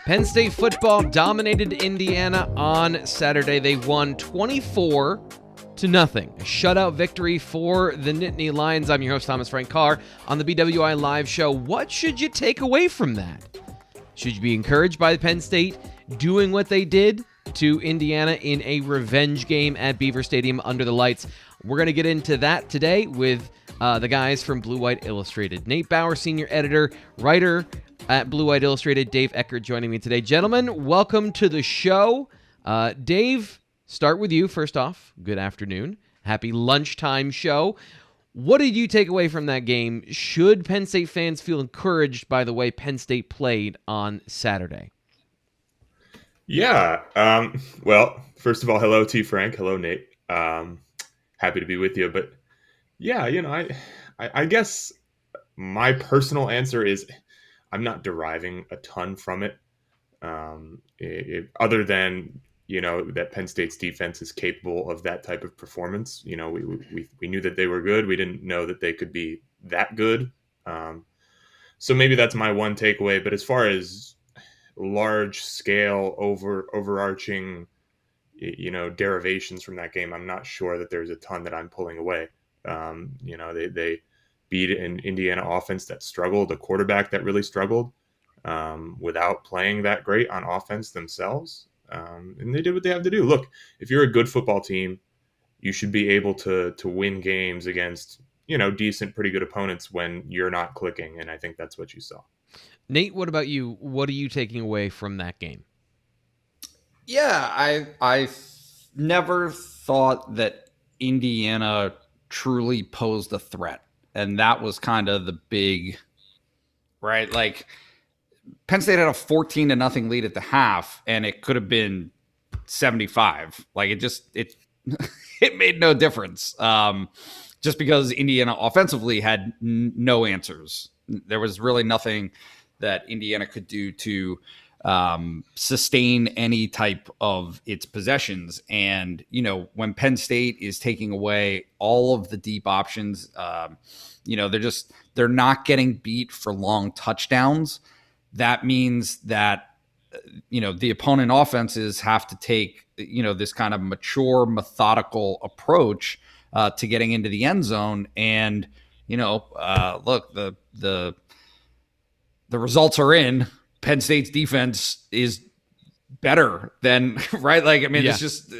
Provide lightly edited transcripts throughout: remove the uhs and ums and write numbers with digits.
Penn State football dominated Indiana on Saturday. They won 24-0. A shutout victory for the Nittany Lions. I'm your host, Thomas Frank Carr, on the BWI Live Show. What should you take away from that? Should you be encouraged by Penn State doing what they did to Indiana in a revenge game at Beaver Stadium under the lights? We're going to get into that today with the guys from Blue White Illustrated. Nate Bauer, senior editor, writer at Blue White Illustrated. Dave Eckert joining me today. Gentlemen, welcome to the show. Dave, start with you. First off, good afternoon. Happy lunchtime show. What did you take away from that game? Should Penn State fans feel encouraged by the way Penn State played on Saturday? Yeah. Well, first of all, hello T. Frank. Hello, Nate. Happy to be with you. But yeah, I guess my personal answer is I'm not deriving a ton from it, other than, that Penn State's defense is capable of that type of performance. We knew that they were good. We didn't know that they could be that good. So maybe that's my one takeaway. But as far as large scale overarching, derivations from that game, I'm not sure that there's a ton that I'm pulling away. They beat an Indiana offense that struggled, a quarterback that really struggled, without playing that great on offense themselves. And they did what they have to do. Look, if you're a good football team, you should be able to win games against, decent, pretty good opponents when you're not clicking. And I think that's what you saw. Nate, what about you? What are you taking away from that game? Yeah, I never thought that Indiana truly posed a threat. And that was kind of the big, right? Like, Penn State had a 14-0 lead at the half, and it could have been 75. Like, it made no difference. Just because Indiana offensively had no answers. There was really nothing that Indiana could do to sustain any type of its possessions. And, when Penn State is taking away all of the deep options, they're not getting beat for long touchdowns. That means that, the opponent offenses have to take, this kind of mature, methodical approach to getting into the end zone. And, look, the results are in. Penn State's defense is better than, right? Like, It's just,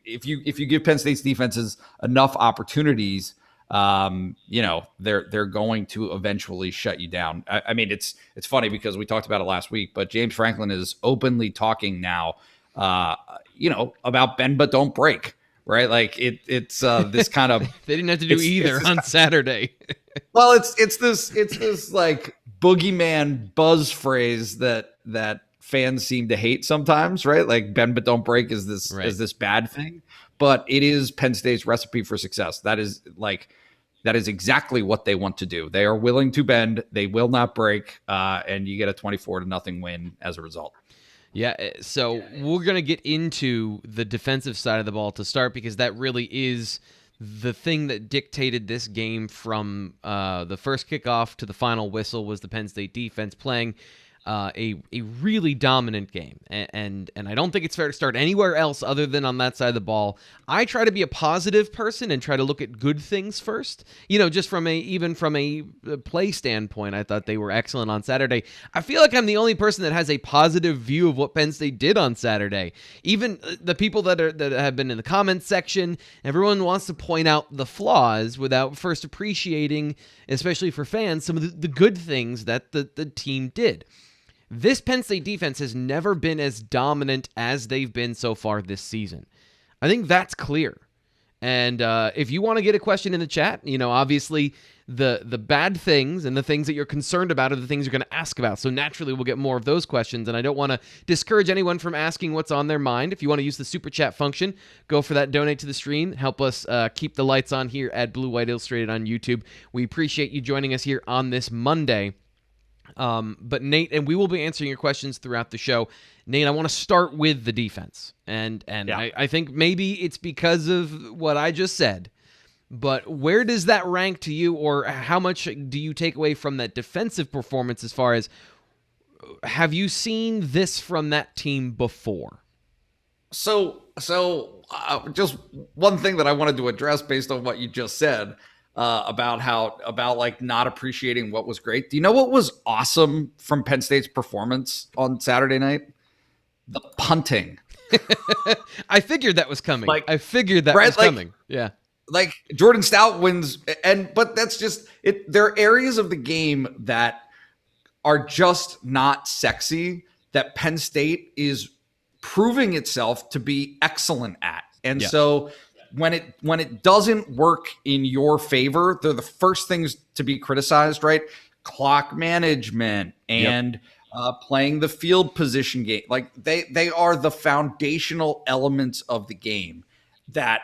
if you give Penn State's defenses enough opportunities, they're going to eventually shut you down. It's funny because we talked about it last week, but James Franklin is openly talking now, about bend but don't break, right? Like it's this kind of they didn't have to do either on Saturday. Well, it's this like boogeyman buzz phrase that fans seem to hate sometimes, right? Like bend but don't break is this bad thing, but it is Penn State's recipe for success. That is exactly what they want to do. They are willing to bend, they will not break, and you get a 24-0 win as a result. Yeah, so we're going to get into the defensive side of the ball to start, because that really is the thing that dictated this game from the first kickoff to the final whistle. Was the Penn State defense playing a really dominant game, and I don't think it's fair to start anywhere else other than on that side of the ball. I try to be a positive person and try to look at good things first. Just from a play standpoint, I thought they were excellent on Saturday. I feel like I'm the only person that has a positive view of what Penn State did on Saturday. Even the people that have been in the comments section, everyone wants to point out the flaws without first appreciating, especially for fans, some of the good things that the team did. This Penn State defense has never been as dominant as they've been so far this season. I think that's clear. And if you want to get a question in the chat, obviously the bad things and the things that you're concerned about are the things you're going to ask about. So naturally, we'll get more of those questions. And I don't want to discourage anyone from asking what's on their mind. If you want to use the super chat function, go for that. Donate to the stream. Help us keep the lights on here at Blue White Illustrated on YouTube. We appreciate you joining us here on this Monday. But Nate, and we will be answering your questions throughout the show. Nate, I want to start with the defense. And yeah. I think maybe it's because of what I just said. But where does that rank to you, or how much do you take away from that defensive performance as far as have you seen this from that team before? So just one thing that I wanted to address based on what you just said about like not appreciating what was great. Do you know what was awesome from Penn State's performance on Saturday night? The punting. I figured that was coming. Like, I figured that right, was like, coming. Yeah. Like Jordan Stout wins, but that's just it. There are areas of the game that are just not sexy that Penn State is proving itself to be excellent at. And so when it doesn't work in your favor, they're the first things to be criticized, right? Clock management and playing the field position game. Like they are the foundational elements of the game that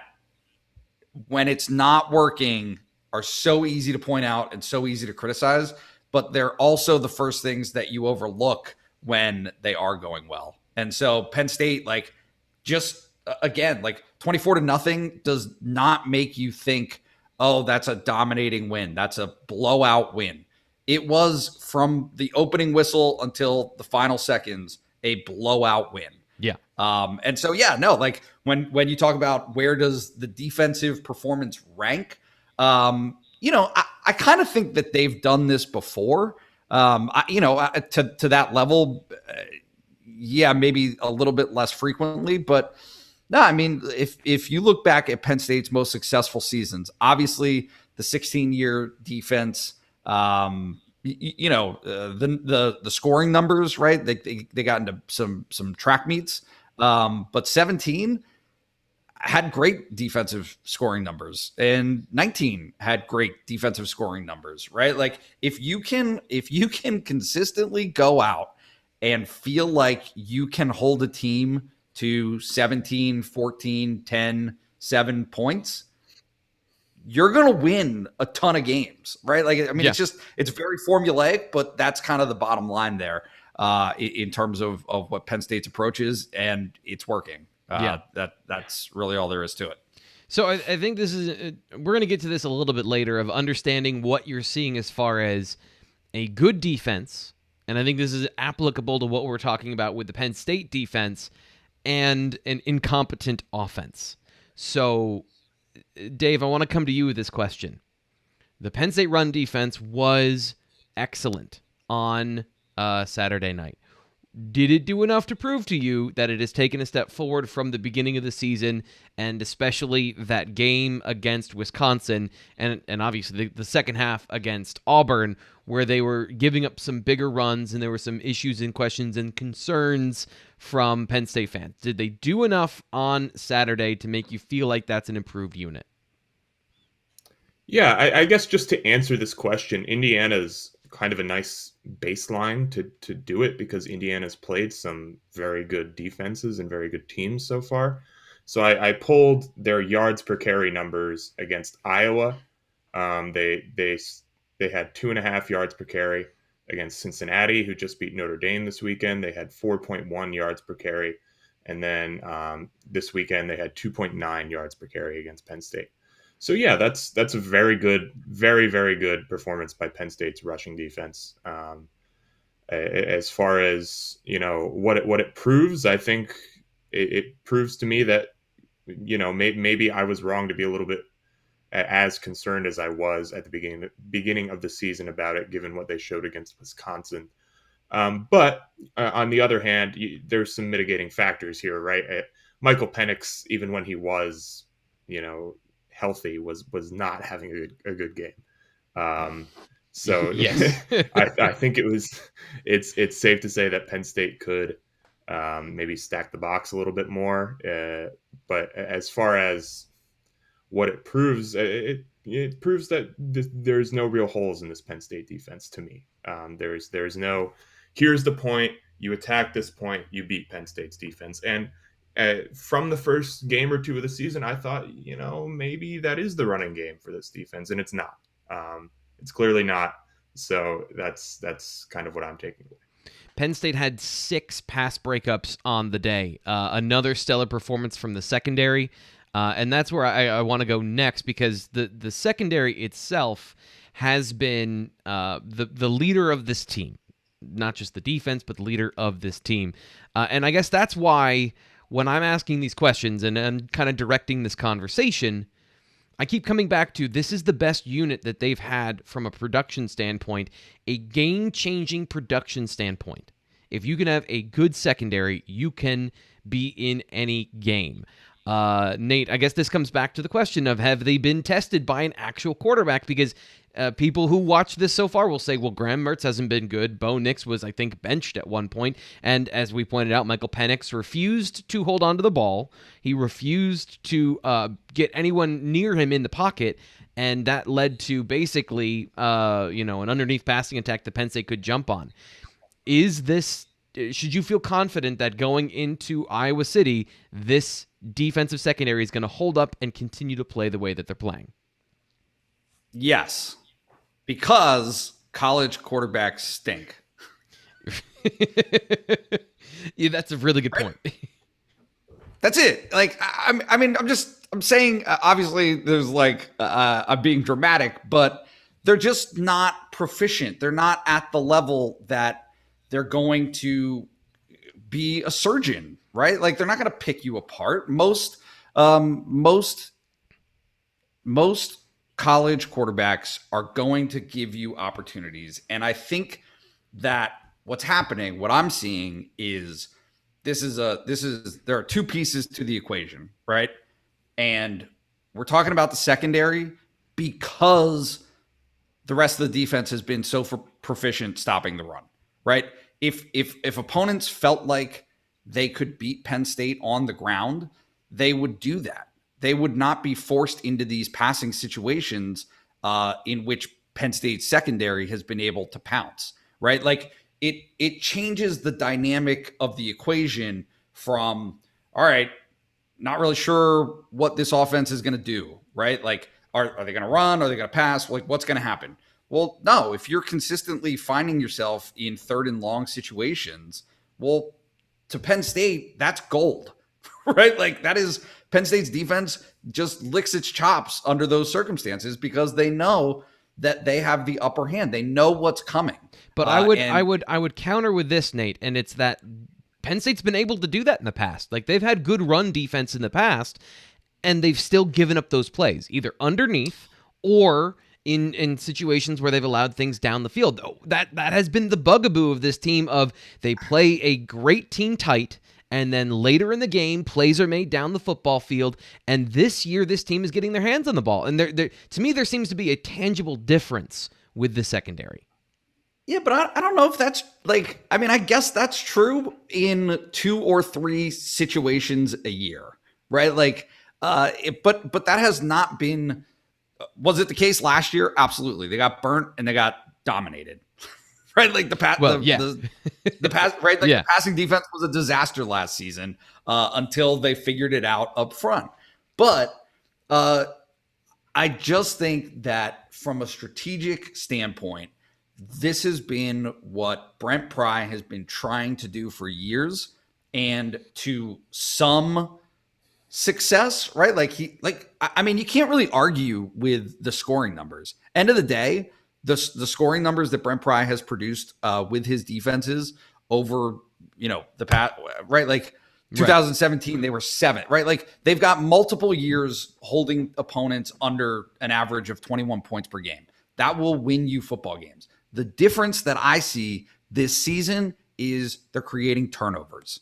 when it's not working are so easy to point out and so easy to criticize, but they're also the first things that you overlook when they are going well. And so Penn State, like, just again, like 24-0 does not make you think, oh, that's a dominating win. That's a blowout win. It was from the opening whistle until the final seconds, a blowout win. Yeah. And so, like when you talk about where does the defensive performance rank, I kind of think that they've done this before. To that level, maybe a little bit less frequently, but no, I mean, if you look back at Penn State's most successful seasons, obviously the 16-year defense, the scoring numbers, right? They got into some track meets, but 17 had great defensive scoring numbers, and 19 had great defensive scoring numbers, right? Like if you can consistently go out and feel like you can hold a team to 17, 14, 10, 7 points, you're going to win a ton of games, right? Like, I mean, it's very formulaic, but that's kind of the bottom line there in terms of what Penn State's approach is, and it's working. That's really all there is to it. So I think this is we're going to get to this a little bit later of understanding what you're seeing as far as a good defense, and I think this is applicable to what we're talking about with the Penn State defense and an incompetent offense. So, Dave, I want to come to you with this question. The Penn State run defense was excellent on Saturday night. Did it do enough to prove to you that it has taken a step forward from the beginning of the season, and especially that game against Wisconsin and obviously the second half against Auburn, where they were giving up some bigger runs and there were some issues and questions and concerns from Penn State fans? Did they do enough on Saturday to make you feel like that's an improved unit? Yeah, I guess just to answer this question, Indiana's kind of a nice baseline to do it because Indiana's played some very good defenses and very good teams so far. So I pulled their yards per carry numbers against Iowa. They had 2.5 yards per carry against Cincinnati, who just beat Notre Dame this weekend. They had 4.1 yards per carry. And then this weekend they had 2.9 yards per carry against Penn State. So yeah, that's a very good, very, very good performance by Penn State's rushing defense. As far as, what it proves, I think it proves to me that, maybe I was wrong to be a little bit as concerned as I was at the beginning of the season about it, given what they showed against Wisconsin. But on the other hand, there's some mitigating factors here, right? Michael Penix, even when he was, healthy, was not having a good game. So yes. I think it's safe to say that Penn State could maybe stack the box a little bit more. But as far as what it proves, it proves that there's no real holes in this Penn State defense to me. There's no, here's the point, you attack this point, you beat Penn State's defense. And from the first game or two of the season, I thought, maybe that is the running game for this defense, and it's not. It's clearly not. So that's kind of what I'm taking away. Penn State had 6 pass breakups on the day. Another stellar performance from the secondary, and that's where I want to go next, because the secondary itself has been the leader of this team. not just the defense, but the leader of this team. And I guess that's why when I'm asking these questions and I'm kind of directing this conversation, I keep coming back to this is the best unit that they've had from a production standpoint, a game-changing production standpoint. If you can have a good secondary, you can be in any game. Nate, I guess this comes back to the question of have they been tested by an actual quarterback? Because people who watch this so far will say, well, Graham Mertz hasn't been good. Bo Nix was, I think, benched at one point. And as we pointed out, Michael Penix refused to hold on to the ball. He refused to get anyone near him in the pocket. And that led to basically, an underneath passing attack that Penn State could jump on. Should you feel confident that going into Iowa City, this defensive secondary is going to hold up and continue to play the way that they're playing? Yes, because college quarterbacks stink. Yeah, that's a really good point. That's it. Like, I'm saying, obviously there's I'm being dramatic, but they're just not proficient. They're not at the level that they're going to be a surgeon, right? Like, they're not going to pick you apart. Most college quarterbacks are going to give you opportunities. And I think that what's happening, what I'm seeing is there are two pieces to the equation, right? And we're talking about the secondary because the rest of the defense has been so proficient stopping the run, right? If opponents felt like they could beat Penn State on the ground, they would do that. They would not be forced into these passing situations in which Penn State's secondary has been able to pounce, right? Like it changes the dynamic of the equation from, all right, not really sure what this offense is going to do, right? Like, are they going to run? Are they going to pass? Like, what's going to happen? Well, no, if you're consistently finding yourself in 3rd and long situations, well, to Penn State, that's gold, right? Like, that is Penn State's defense just licks its chops under those circumstances because they know that they have the upper hand. They know what's coming. But I would counter with this, Nate, and it's that Penn State's been able to do that in the past. Like, they've had good run defense in the past, and they've still given up those plays, either underneath or in situations where they've allowed things down the field. That has been the bugaboo of this team of they play a great team tight, and then later in the game, plays are made down the football field. And this year, this team is getting their hands on the ball. And to me, there seems to be a tangible difference with the secondary. Yeah, but I don't know if that's I guess that's true in 2 or 3 situations a year, right? But that has not been. Was it the case last year? Absolutely. They got burnt and they got dominated. Right? Like the pass, right? Like the passing defense was a disaster last season until they figured it out up front. But I just think that from a strategic standpoint, this has been what Brent Pry has been trying to do for years, and to some success, right? You can't really argue with the scoring numbers. End of the day, the scoring numbers that Brent Pry has produced with his defenses over, the past, right? Like 2017, they were 7th, right? Like they've got multiple years holding opponents under an average of 21 points per game. That will win you football games. The difference that I see this season is they're creating turnovers.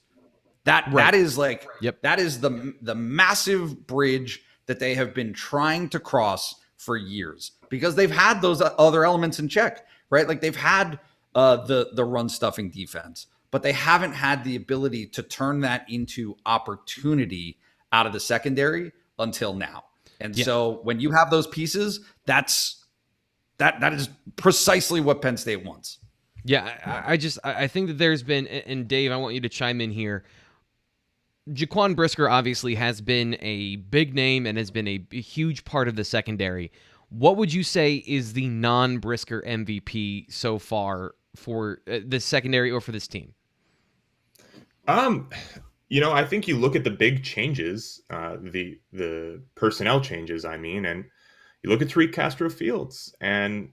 That is that is the massive bridge that they have been trying to cross for years because they've had those other elements in check, right? Like they've had the run stuffing defense, but they haven't had the ability to turn that into opportunity out of the secondary until now. And so when you have those pieces, that is precisely what Penn State wants. Yeah, I think that there's been, and Dave, I want you to chime in here. Jaquan Brisker obviously has been a big name and has been a huge part of the secondary. What would you say is the non-Brisker MVP so far for the secondary or for this team? I think you look at the big changes, the personnel changes, and you look at Tariq Castro Fields, and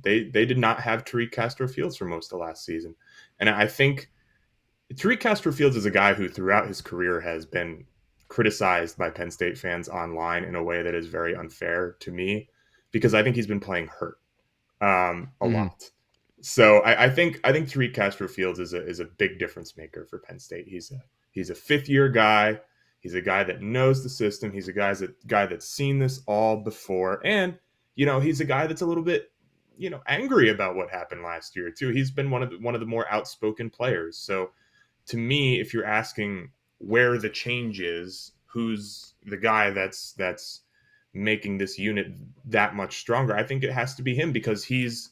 they did not have Tariq Castro-Fields for most of last season. And I think Tariq Castro-Fields is a guy who throughout his career has been criticized by Penn State fans online in a way that is very unfair to me, because I think he's been playing hurt a lot. So I think Tariq Castro-Fields is a big difference maker for Penn State. He's a fifth year guy. He's a guy that knows the system. He's a guy that's seen this all before, and he's a guy that's a little bit angry about what happened last year too. He's been one of the more outspoken players. So to me, if you're asking where the change is, who's the guy that's making this unit that much stronger, I think it has to be him, because he's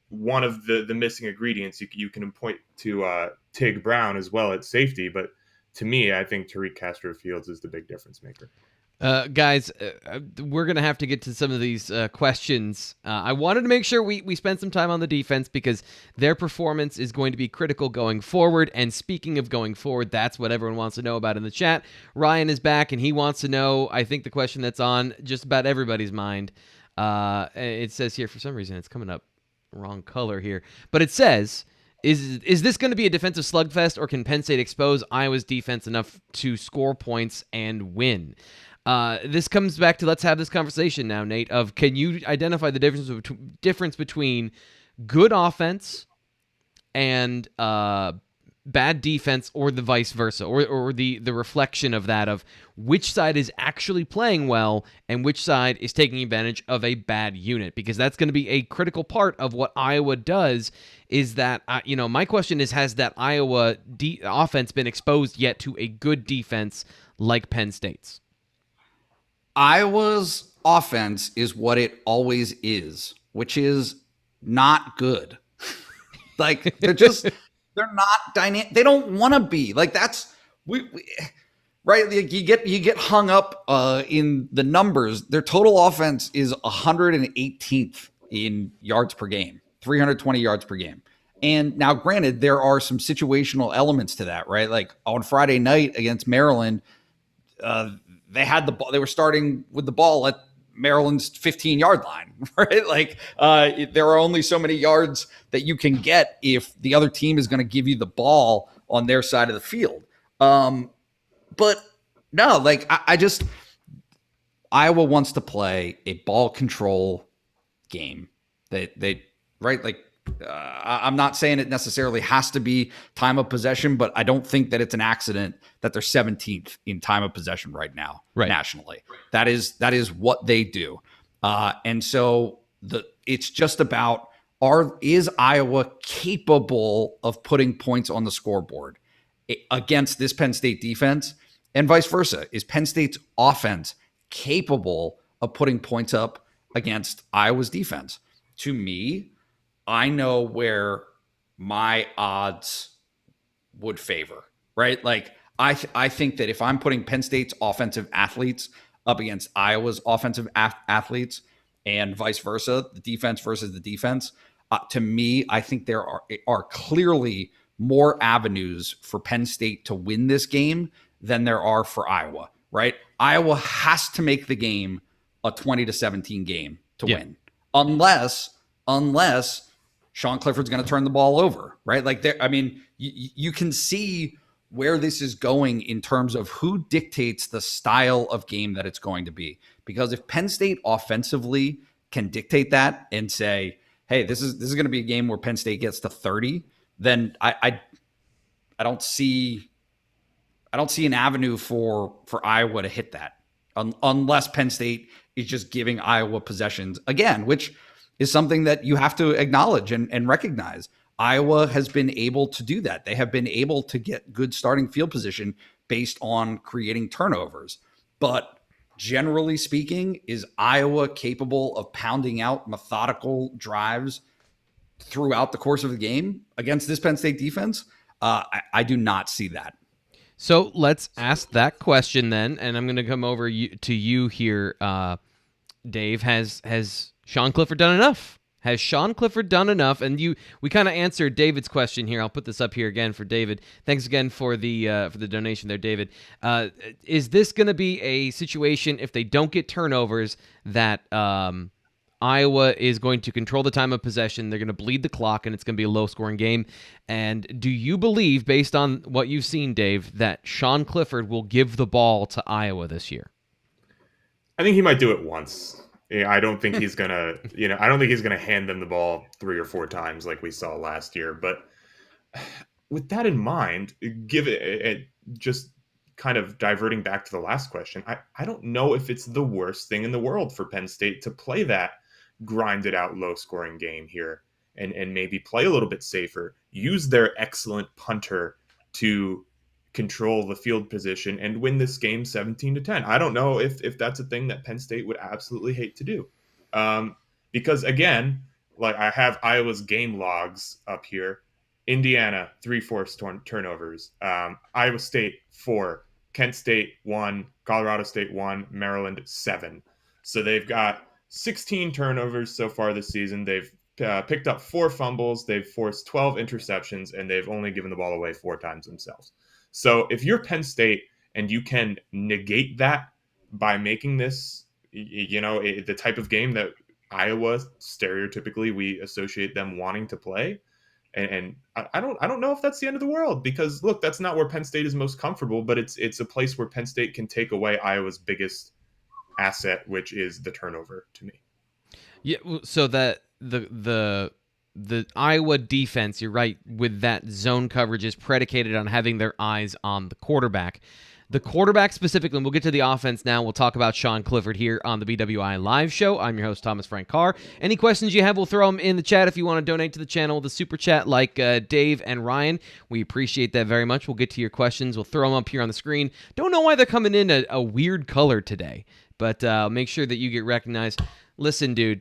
one of the missing ingredients. You can point to Tig Brown as well at safety, but to me, I think Tariq Castro-Fields is the big difference maker. Guys, we're going to have to get to some of these questions. I wanted to make sure we spend some time on the defense, because their performance is going to be critical going forward. And speaking of going forward, that's what everyone wants to know about in the chat. Ryan is back, and he wants to know, I think, the question that's on just about everybody's mind. It says here, for some reason, it's coming up wrong color here, but it says, Is this going to be a defensive slugfest, or can Penn State expose Iowa's defense enough to score points and win? This comes back to, let's have this conversation now, Nate, of can you identify the difference between good offense and bad defense, or the vice versa, or the reflection of that, of which side is actually playing well and which side is taking advantage of a bad unit? Because that's going to be a critical part of what Iowa does. Is that, my question is, has that Iowa offense been exposed yet to a good defense like Penn State's? Iowa's offense is what it always is, which is not good. Like, they're not dynamic. They don't want to be. Like, that's right. You get hung up in the numbers. Their total offense is 118th in yards per game, 320 yards per game. And now, granted, there are some situational elements to that, right? Like on Friday night against Maryland, they had the ball. They were starting with the ball at Maryland's 15-yard line, right? Like there are only so many yards that you can get if the other team is going to give you the ball on their side of the field. But no, like Iowa wants to play a ball control game. They right? Like I'm not saying it necessarily has to be time of possession, but I don't think that it's an accident that they're 17th in time of possession right now, nationally. That is what they do. And so it's just about, is Iowa capable of putting points on the scoreboard against this Penn State defense, and vice versa? Is Penn State's offense capable of putting points up against Iowa's defense? To me, I know where my odds would favor, right? Like I think that if I'm putting Penn State's offensive athletes up against Iowa's offensive athletes, and vice versa, the defense versus the defense, to me, I think there are clearly more avenues for Penn State to win this game than there are for Iowa, right? Iowa has to make the game a 20-17 game to win, unless Sean Clifford's going to turn the ball over, right? Like, you can see where this is going in terms of who dictates the style of game that it's going to be. Because if Penn State offensively can dictate that and say, hey, this is going to be a game where Penn State gets to 30, then I don't see an avenue for Iowa to hit that, unless Penn State is just giving Iowa possessions again, which is something that you have to acknowledge and recognize. Iowa has been able to do that. They have been able to get good starting field position based on creating turnovers. But generally speaking, is Iowa capable of pounding out methodical drives throughout the course of the game against this Penn State defense? I do not see that. So let's ask that question then, and I'm going to come over to you here, Dave. Has Sean Clifford done enough? Has Sean Clifford done enough? And we kind of answered David's question here. I'll put this up here again for David. Thanks again for the donation there, David. Is this going to be a situation, if they don't get turnovers, that Iowa is going to control the time of possession. They're going to bleed the clock, and it's going to be a low-scoring game. And do you believe, based on what you've seen, Dave, that Sean Clifford will give the ball to Iowa this year? I think he might do it once. I don't think he's gonna, I don't think he's gonna hand them the ball 3 or 4 times like we saw last year. But with that in mind, just kind of diverting back to the last question, I don't know if it's the worst thing in the world for Penn State to play that grinded out low scoring game here and maybe play a little bit safer, use their excellent punter to control the field position and win this game 17-10. I don't know if that's a thing that Penn State would absolutely hate to do. Because again, like I have Iowa's game logs up here. Indiana, 3 forced turnovers. Iowa State, 4. Kent State, 1. Colorado State, 1. Maryland, 7. So they've got 16 turnovers so far this season. They've picked up 4 fumbles. They've forced 12 interceptions, and they've only given the ball away 4 times themselves. So if you're Penn State and you can negate that by making this, the type of game that Iowa stereotypically we associate them wanting to play, and I don't know if that's the end of the world, because look, that's not where Penn State is most comfortable, but it's a place where Penn State can take away Iowa's biggest asset, which is the turnover to me. Yeah, so that the Iowa defense, you're right, with that zone coverage is predicated on having their eyes on the quarterback. The quarterback specifically, and we'll get to the offense now. We'll talk about Sean Clifford here on the BWI live show. I'm your host, Thomas Frank Carr. Any questions you have, we'll throw them in the chat if you want to donate to the channel, the super chat like Dave and Ryan. We appreciate that very much. We'll get to your questions. We'll throw them up here on the screen. Don't know why they're coming in a weird color today, but make sure that you get recognized. Listen, dude,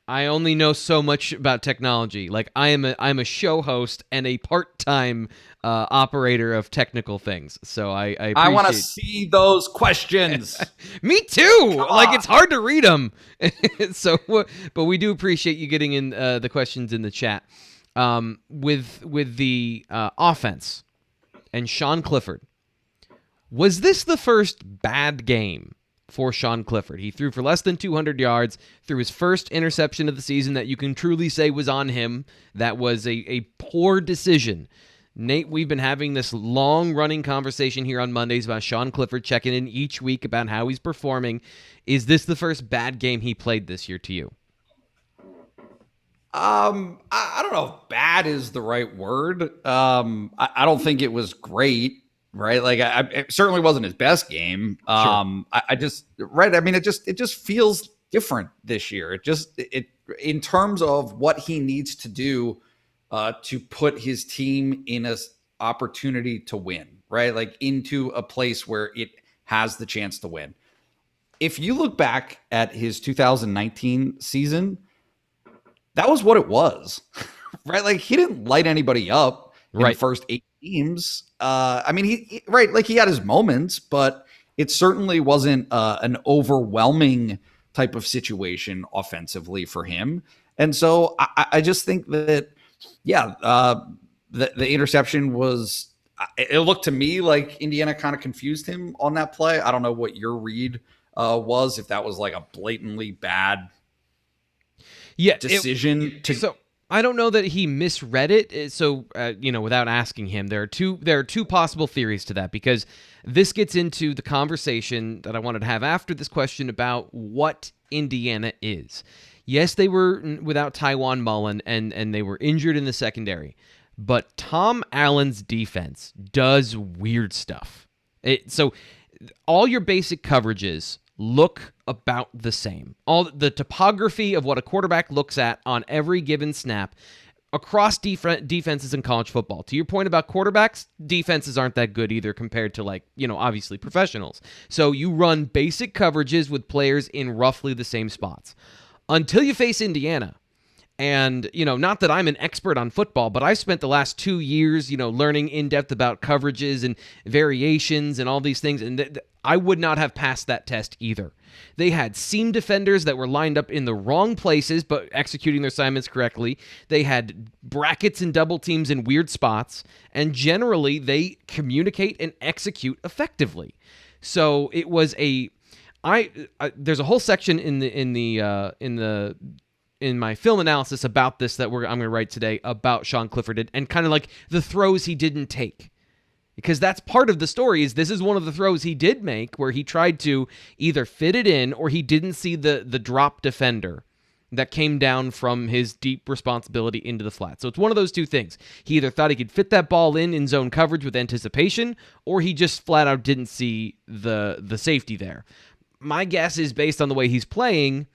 I only know so much about technology. Like I'm a show host and a part-time operator of technical things. So I want to see those questions. Me too. Like it's hard to read them. So, but we do appreciate you getting in the questions in the chat. With the offense and Sean Clifford, was this the first bad game for Sean Clifford? He threw for less than 200 yards, threw his first interception of the season that you can truly say was on him. That was a poor decision. Nate, we've been having this long-running conversation here on Mondays about Sean Clifford, checking in each week about how he's performing. Is this the first bad game he played this year to you? I don't know if bad is the right word. I don't think it was great. Right. Like it certainly wasn't his best game. Sure. I just, right. I mean, it just feels different this year. It in terms of what he needs to do to put his team in a opportunity to win, right? Like into a place where it has the chance to win. If you look back at his 2019 season, that was what it was, right? Like he didn't light anybody up in the first 8 games. I mean, he had his moments, but it certainly wasn't an overwhelming type of situation offensively for him. And so I just think that, the interception was, it looked to me like Indiana kind of confused him on that play. I don't know what your read was, if that was like a blatantly bad decision. I don't know that he misread it. So, without asking him, there are two possible theories to that, because this gets into the conversation that I wanted to have after this question about what Indiana is. Yes, they were without Tywan Mullen, and they were injured in the secondary, but Tom Allen's defense does weird stuff. So all your basic coverages look about the same. All the topography of what a quarterback looks at on every given snap across defenses in college football. To your point about quarterbacks, defenses aren't that good either compared to obviously professionals. So you run basic coverages with players in roughly the same spots until you face Indiana. And, not that I'm an expert on football, but I've spent the last 2 years, learning in depth about coverages and variations and all these things. And I would not have passed that test either. They had seam defenders that were lined up in the wrong places, but executing their assignments correctly. They had brackets and double teams in weird spots. And generally, they communicate and execute effectively. So it was there's a whole section in the in my film analysis about this that I'm going to write today about Sean Clifford and kind of like the throws he didn't take. Because that's part of the story. Is this is one of the throws he did make where he tried to either fit it in or he didn't see the drop defender that came down from his deep responsibility into the flat. So it's one of those two things. He either thought he could fit that ball in zone coverage with anticipation, or he just flat out didn't see the safety there. My guess is, based on the way he's playing,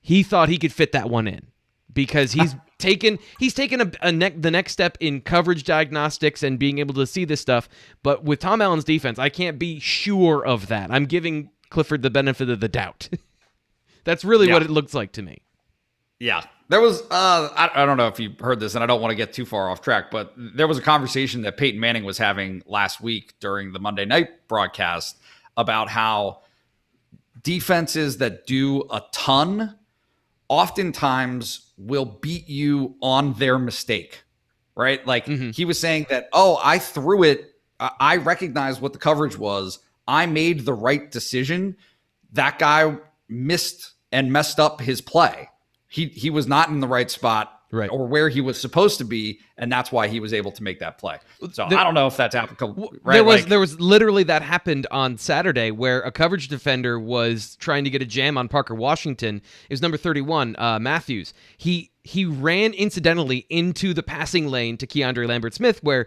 he thought he could fit that one in because he's taken the next step in coverage diagnostics and being able to see this stuff. But with Tom Allen's defense, I can't be sure of that. I'm giving Clifford the benefit of the doubt. That's really what it looks like to me. Yeah. There was, I don't know if you heard this, and I don't want to get too far off track, but there was a conversation that Peyton Manning was having last week during the Monday night broadcast about how defenses that do a ton oftentimes will beat you on their mistake, right? Like he was saying that, I threw it. I recognized what the coverage was. I made the right decision. That guy missed and messed up his play. He was not in the right spot or where he was supposed to be, and that's why he was able to make that play. So I don't know if that's applicable. Right? There was literally that happened on Saturday where a coverage defender was trying to get a jam on Parker Washington. It was number 31, Matthews. He ran incidentally into the passing lane to Keandre Lambert-Smith where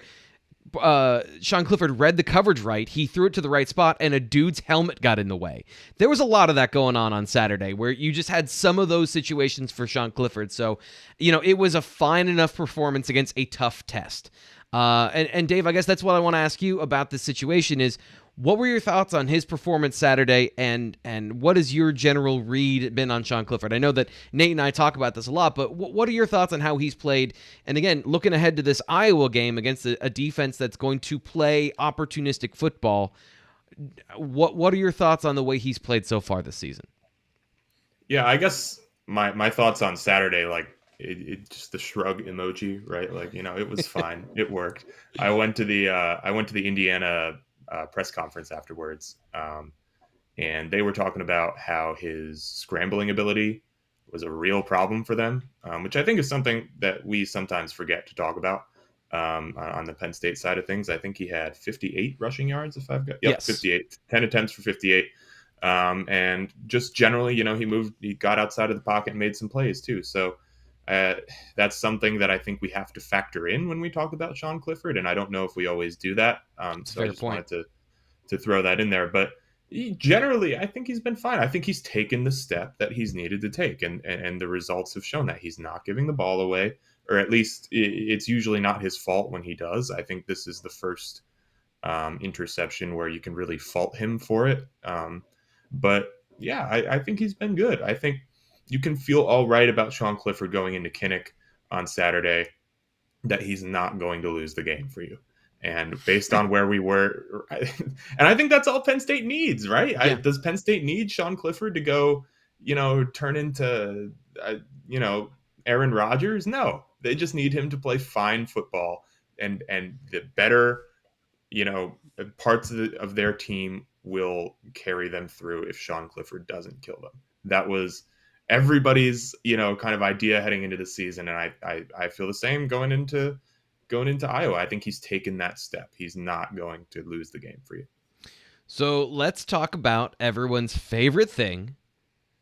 Sean Clifford read the coverage right. He threw it to the right spot, and a dude's helmet got in the way. There was a lot of that going on Saturday, where you just had some of those situations for Sean Clifford. So, it was a fine enough performance against a tough test. And Dave, I guess that's what I want to ask you about this situation is, what were your thoughts on his performance Saturday, and what has your general read been on Sean Clifford? I know that Nate and I talk about this a lot, but what are your thoughts on how he's played? And again, looking ahead to this Iowa game against a defense that's going to play opportunistic football, what are your thoughts on the way he's played so far this season? Yeah, I guess my thoughts on Saturday, like it just the shrug emoji, right? Like, it was fine. It worked. I went to the Indiana press conference afterwards, and they were talking about how his scrambling ability was a real problem for them, which I think is something that we sometimes forget to talk about on the Penn State side of things. I think he had 58 rushing yards, if I've got 58, 10 attempts for 58. And just generally, he got outside of the pocket and made some plays too. So that's something that I think we have to factor in when we talk about Sean Clifford, and I don't know if we always do that. So I just wanted to throw that in there. But generally, I think he's been fine. I think he's taken the step that he's needed to take, and the results have shown that he's not giving the ball away, or at least it's usually not his fault when he does. I think this is the first interception where you can really fault him for it. But yeah, I think he's been good. I think you can feel all right about Sean Clifford going into Kinnick on Saturday, that he's not going to lose the game for you. And based on where we were, and I think that's all Penn State needs, right? Yeah. Does Penn State need Sean Clifford to go, turn into, Aaron Rodgers? No, they just need him to play fine football, and the better, parts of their team will carry them through if Sean Clifford doesn't kill them. That was everybody's, kind of idea heading into the season. And I feel the same going into Iowa. I think he's taken that step. He's not going to lose the game for you. So let's talk about everyone's favorite thing,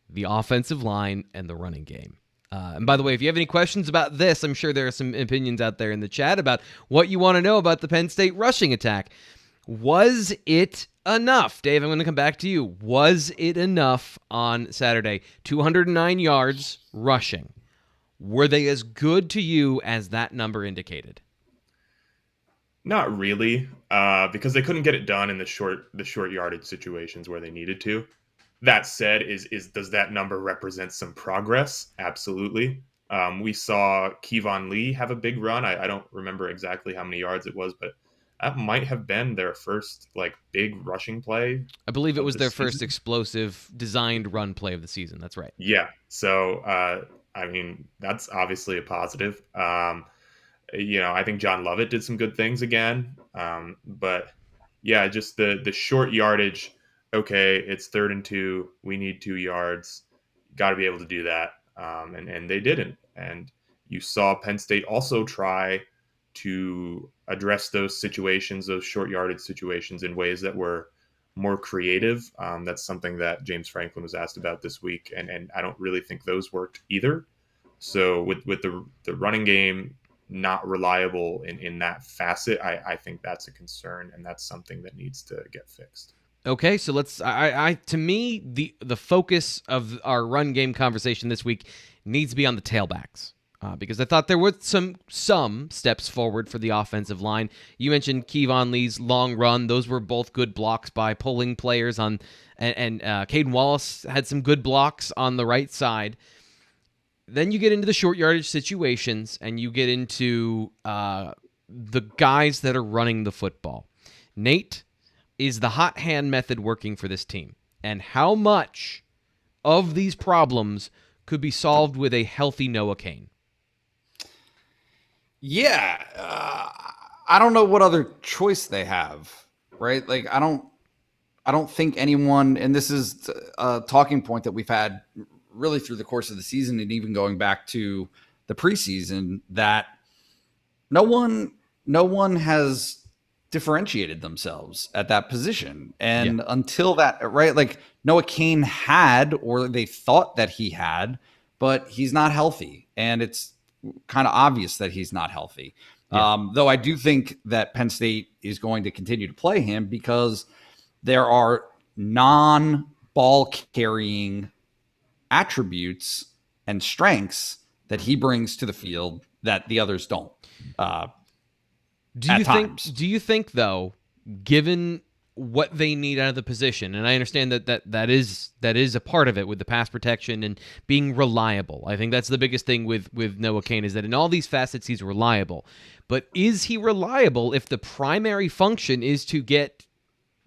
the offensive line and the running game. And by the way, if you have any questions about this, I'm sure there are some opinions out there in the chat about what you want to know about the Penn State rushing attack. Was it enough? Dave, I'm going to come back to you. Was it enough on Saturday? 209 yards rushing. Were they as good to you as that number indicated? Not really, because they couldn't get it done in the short yardage situations where they needed to. That said, does that number represent some progress? Absolutely. We saw Kevon Lee have a big run. I don't remember exactly how many yards it was, but that might have been their first big rushing play. I believe it was their first explosive designed run play of the season. That's right. Yeah. So, that's obviously a positive. I think John Lovett did some good things again. But yeah, just the short yardage. Okay, it's 3rd and 2. We need 2 yards. Got to be able to do that. and they didn't. And you saw Penn State also try to address those situations, those short yardage situations, in ways that were more creative. That's something that James Franklin was asked about this week, and I don't really think those worked either. So with the running game not reliable in that facet, I think that's a concern, and that's something that needs to get fixed. Okay, so let's. To me, the focus of our run game conversation this week needs to be on the tailbacks. Because I thought there were some steps forward for the offensive line. You mentioned Kevon Lee's long run; those were both good blocks by pulling players on, and Caden Wallace had some good blocks on the right side. Then you get into the short yardage situations, and you get into the guys that are running the football. Nate, is the hot hand method working for this team? And how much of these problems could be solved with a healthy Noah Cain? Yeah, I don't know what other choice they have, right? Like I don't think anyone, and this is a talking point that we've had really through the course of the season and even going back to the preseason, that no one has differentiated themselves at that position. And until that, right, like Noah Cain had, or they thought that he had, but he's not healthy. And it's kind of obvious that he's not healthy. Though I do think that Penn State is going to continue to play him because there are non-ball carrying attributes and strengths that he brings to the field that the others don't. Do you think though, given what they need out of the position, and I understand that is a part of it with the pass protection and being reliable. I think that's the biggest thing with Noah Cain, is that in all these facets he's reliable. But is he reliable if the primary function is to get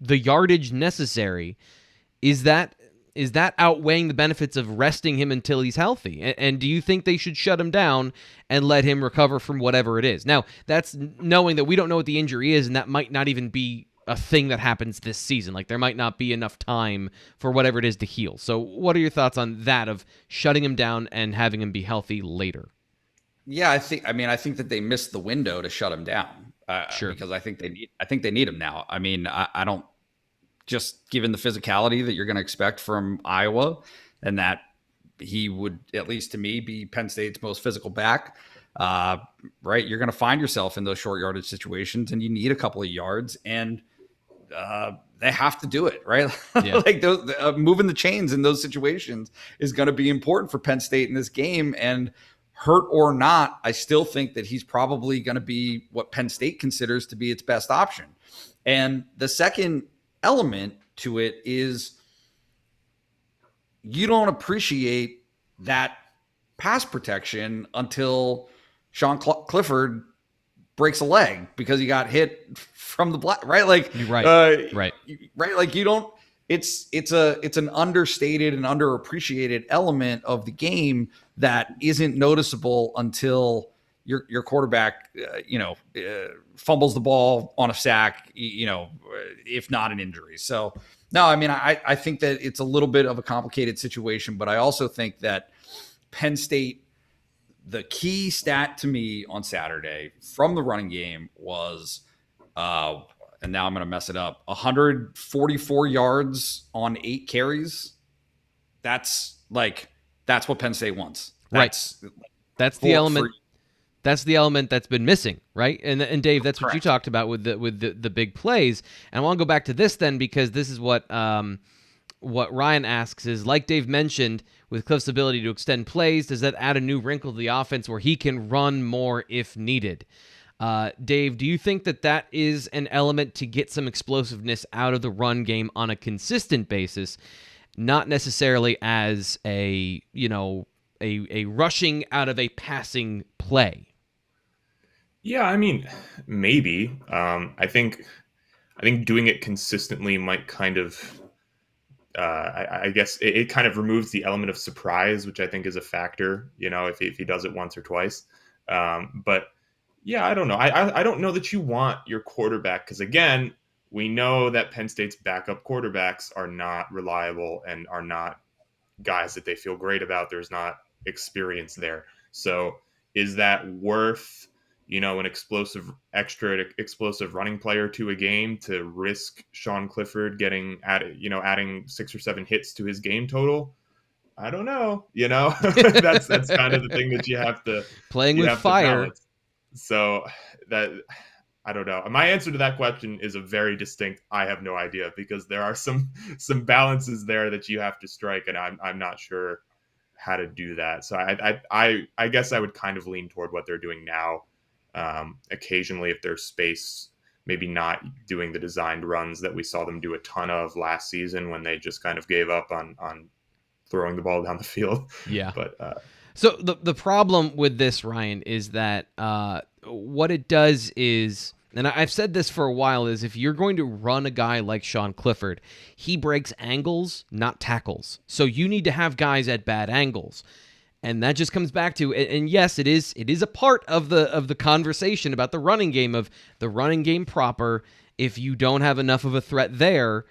the yardage necessary? Is that outweighing the benefits of resting him until he's healthy? And do you think they should shut him down and let him recover from whatever it is? Now, that's knowing that we don't know what the injury is, and that might not even be a thing that happens this season. Like, there might not be enough time for whatever it is to heal. So what are your thoughts on that, of shutting him down and having him be healthy later? Yeah, I think that they missed the window to shut him down. Sure. Because I think they need him now. I mean, I don't, just given the physicality that you're going to expect from Iowa, and that he would, at least to me, be Penn State's most physical back, right? You're going to find yourself in those short yardage situations, and you need a couple of yards, and they have to do it, right? Yeah. Like those, moving the chains in those situations is going to be important for Penn State in this game. And hurt or not, I still think that he's probably going to be what Penn State considers to be its best option. And the second element to it is, you don't appreciate that pass protection until Sean Clifford breaks a leg because he got hit from the black, right? Like, right. Like, you don't, it's an understated and underappreciated element of the game that isn't noticeable until your quarterback, fumbles the ball on a sack, if not an injury. So no, I mean, I think that it's a little bit of a complicated situation, but I also think that Penn State, the key stat to me on Saturday from the running game was, and now I'm going to mess it up, 144 yards on 8 carries. That's what Penn State wants. That's the element. That's the element that's been missing, right? And Dave, that's what you talked about with the big plays. And I want to go back to this then, because this is what Ryan asks is, like Dave mentioned, with Cliff's ability to extend plays, does that add a new wrinkle to the offense where he can run more if needed? Dave, do you think that is an element to get some explosiveness out of the run game on a consistent basis, not necessarily as a rushing out of a passing play? Yeah, I mean, maybe. I think doing it consistently might kind of, I guess it kind of removes the element of surprise, which I think is a factor, if he does it once or twice. But yeah, I don't know. I don't know that you want your quarterback, because again, we know that Penn State's backup quarterbacks are not reliable and are not guys that they feel great about. There's not experience there. So is that worth, an extra explosive running player to a game to risk Sean Clifford adding 6 or 7 hits to his game total? I don't know. That's kind of the thing that you have to playing with fire. balance. So that, I don't know. My answer to that question is a very distinct I have no idea, because there are some balances there that you have to strike, and I'm not sure how to do that. So I guess I would kind of lean toward what they're doing now. Occasionally, if there's space, maybe not doing the designed runs that we saw them do a ton of last season when they just kind of gave up on throwing the ball down the field. Yeah. But so the problem with this, Ryan, is that what it does is, and I've said this for a while, is if you're going to run a guy like Sean Clifford, he breaks angles, not tackles. So you need to have guys at bad angles. And that just comes back to, and yes, it is a part of the conversation about the running game, of the running game proper. If you don't have enough of a threat there,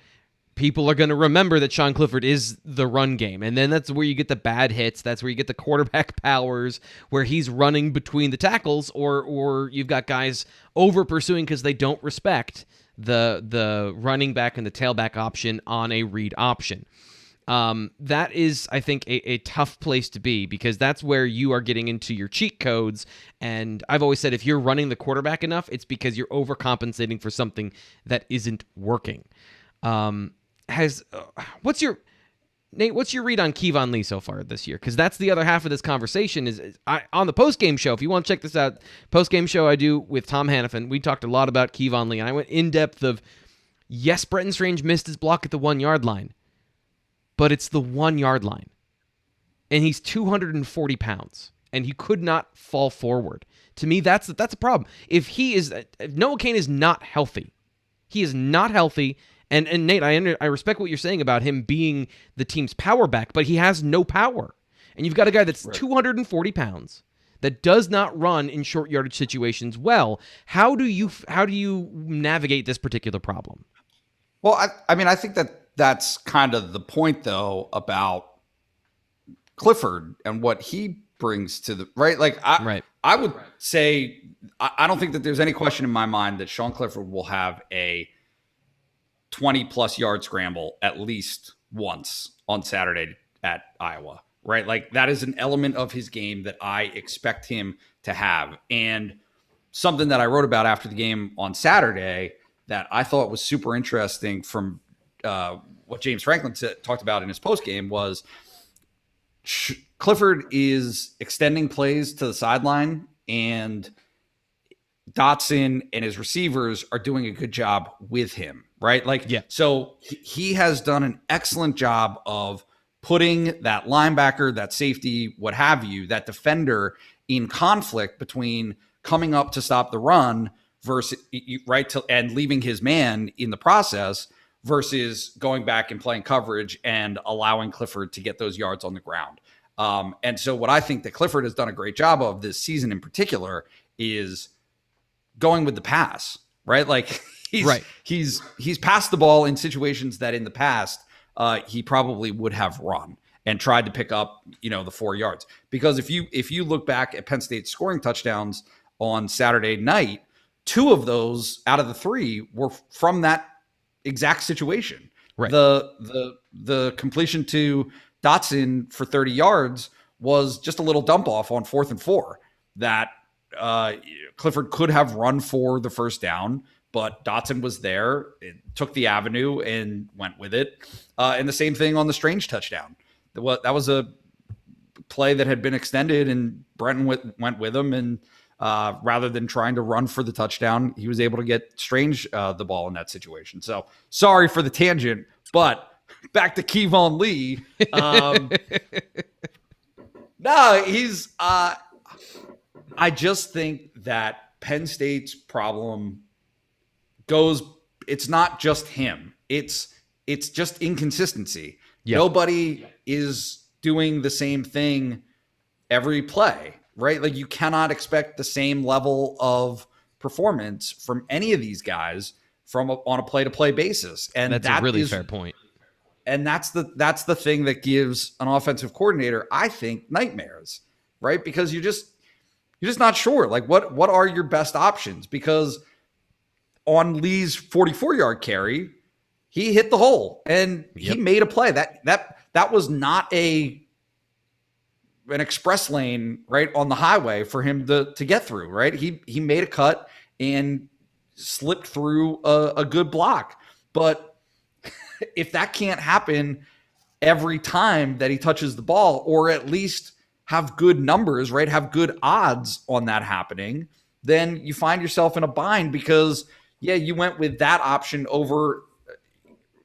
people are going to remember that Sean Clifford is the run game. And then that's where you get the bad hits. That's where you get the quarterback powers, where he's running between the tackles, or you've got guys over pursuing because they don't respect the running back and the tailback option on a read option. That is, I think, a tough place to be, because that's where you are getting into your cheat codes. And I've always said, if you're running the quarterback enough, it's because you're overcompensating for something that isn't working. What's your read on Kevon Lee so far this year? Because that's the other half of this conversation. On the post-game show, if you want to check this out, post-game show I do with Tom Hannafin, we talked a lot about Kevon Lee, and I went in depth of, yes, Bretton Strange missed his block at the 1 yard line, but it's the 1 yard line, and he's 240 pounds, and he could not fall forward. To me, that's a problem. If Noah Cain is not healthy, he is not healthy. And Nate, I respect what you're saying about him being the team's power back, but he has no power. And you've got a guy that's 240 pounds that does not run in short yardage situations well. How do you navigate this particular problem? Well, I think that's kind of the point, though, about Clifford and what he brings to the right. Like I would say, I don't think that there's any question in my mind that Sean Clifford will have a 20-plus yard scramble at least once on Saturday at Iowa, right? Like, that is an element of his game that I expect him to have. And something that I wrote about after the game on Saturday that I thought was super interesting from what James Franklin talked about in his postgame was Clifford is extending plays to the sideline, and Dotson and his receivers are doing a good job with him, right? So he has done an excellent job of putting that linebacker, that safety, what have you, that defender in conflict between coming up to stop the run versus and leaving his man in the process versus going back and playing coverage and allowing Clifford to get those yards on the ground. And so what I think that Clifford has done a great job of this season in particular is going with the pass, right? Like he's passed the ball in situations that in the past he probably would have run and tried to pick up, the 4 yards. Because if you look back at Penn State's scoring touchdowns on Saturday night, 2 of those out of the 3 were from that exact situation. Right. The completion to Dotson for 30 yards was just a little dump off on 4th and 4 that Clifford could have run for the first down, but Dotson was there, took the avenue and went with it. And the same thing on the Strange touchdown. That was a play that had been extended, and Brenton went with him. And rather than trying to run for the touchdown, he was able to get Strange the ball in that situation. So sorry for the tangent, but back to Kevon Lee. I just think that Penn State's problem it's not just him. It's just inconsistency. Yep. Nobody is doing the same thing every play, right? Like, you cannot expect the same level of performance from any of these guys on a play-to-play basis. And that's a really fair point. And that's the thing that gives an offensive coordinator, I think, nightmares, right? Because you're just not sure. Like, what are your best options? Because on Lee's 44-yard carry, he hit the hole and he made a play. That was not an express lane, right, on the highway for him to get through, right? He made a cut and slipped through a good block. But if that can't happen every time that he touches the ball, or at least have good numbers, right, have good odds on that happening, then you find yourself in a bind because, yeah, you went with that option over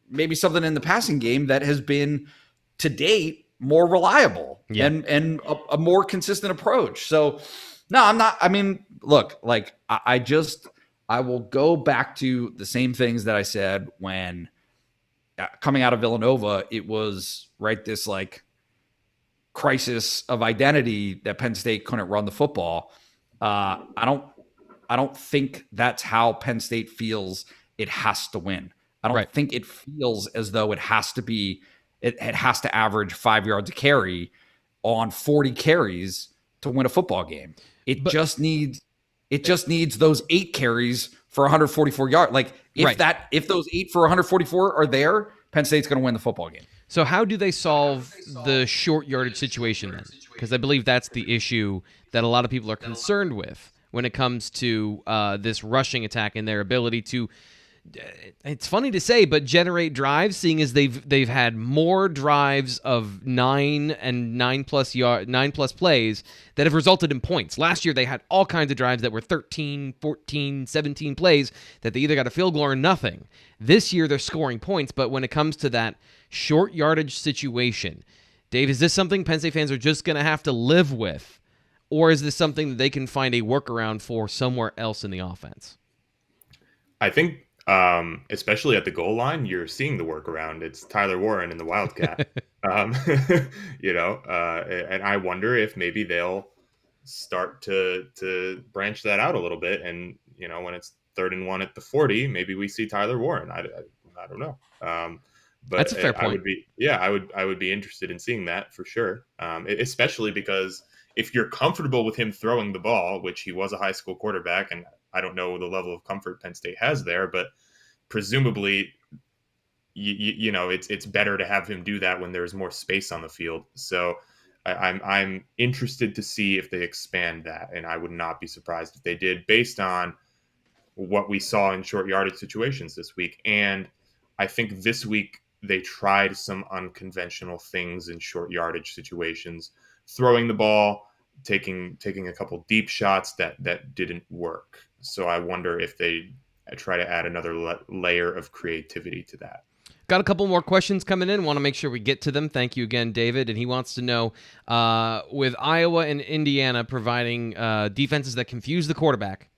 maybe something in the passing game that has been, to date, more reliable and a more consistent approach. So, no, I'm not. I mean, look, like I will go back to the same things that I said when coming out of Villanova, it was right this like crisis of identity that Penn State couldn't run the football. I don't think that's how Penn State feels it has to win. I don't think it feels as though it has to average 5 yards a carry on 40 carries to win a football game. It just needs those 8 carries for 144 yards. Like if those 8 for 144 are there, Penn State's going to win the football game. So how do they solve the short yardage situation then? Because I believe that's the issue that a lot of people are concerned with when it comes to this rushing attack and their ability to, it's funny to say, but generate drives, seeing as they've had more drives of 9 plus plays that have resulted in points. Last year they had all kinds of drives that were 13, 14, 17 plays that they either got a field goal or nothing. This year they're scoring points, but when it comes to that short yardage situation, Dave, is this something Penn State fans are just going to have to live with? Or is this something that they can find a workaround for somewhere else in the offense? I think, especially at the goal line, you're seeing the workaround. It's Tyler Warren in the Wildcat. And I wonder if maybe they'll start to branch that out a little bit. And, when it's 3rd and 1 at the 40, maybe we see Tyler Warren. I don't know. But that's a fair point. I would be interested in seeing that for sure. Especially because if you're comfortable with him throwing the ball, which he was a high school quarterback, and I don't know the level of comfort Penn State has there, but presumably, it's better to have him do that when there's more space on the field. So I'm interested to see if they expand that, and I would not be surprised if they did, based on what we saw in short yardage situations this week. And I think this week they tried some unconventional things in short yardage situations, throwing the ball, taking a couple deep shots that didn't work. So I wonder if they try to add another layer of creativity to that. Got a couple more questions coming in. Want to make sure we get to them. Thank you again, David. And he wants to know, with Iowa and Indiana providing defenses that confuse the quarterback,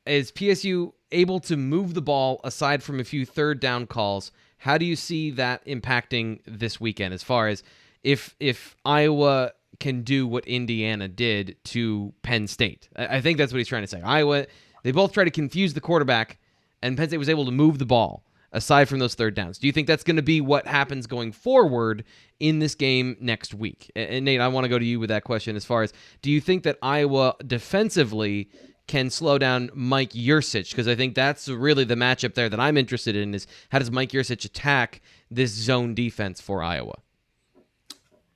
is PSU able to move the ball aside from a few third down calls? How do you see that impacting this weekend as far as if Iowa can do what Indiana did to Penn State? I think that's what he's trying to say. Iowa, they both try to confuse the quarterback, and Penn State was able to move the ball aside from those third downs. Do you think that's going to be what happens going forward in this game next week? And Nate, I want to go to you with that question as far as, do you think that Iowa defensively can slow down Mike Yurcich? Because I think that's really the matchup there that I'm interested in, is how does Mike Yurcich attack this zone defense for Iowa?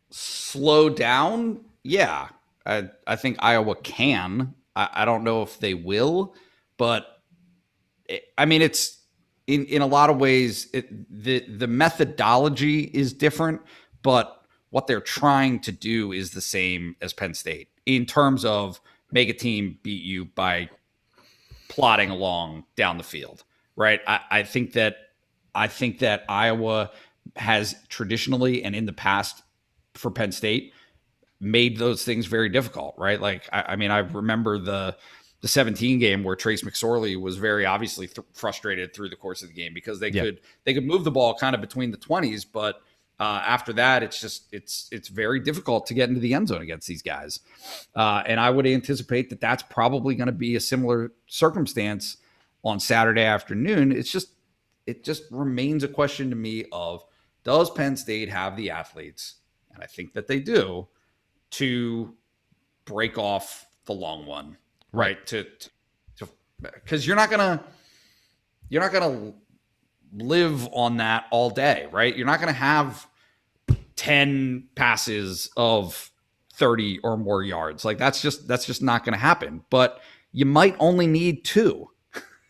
Slow down? Yeah. I think Iowa can. I don't know if they will, but it's in a lot of ways, the methodology is different, but what they're trying to do is the same as Penn State in terms of make a team beat you by plodding along down the field, right? I think that Iowa has traditionally and in the past for Penn State made those things very difficult, right? Like, I remember the 17 game where Trace McSorley was very obviously frustrated through the course of the game because they could move the ball kind of between the 20s, but after that, it's very difficult to get into the end zone against these guys. And I would anticipate that that's probably going to be a similar circumstance on Saturday afternoon. It just remains a question to me of, does Penn State have the athletes, and I think that they do, to break off the long one, right? Because you're not gonna live on that all day, right? You're not gonna have 10 passes of 30 or more yards. Like that's just not gonna happen. But you might only need 2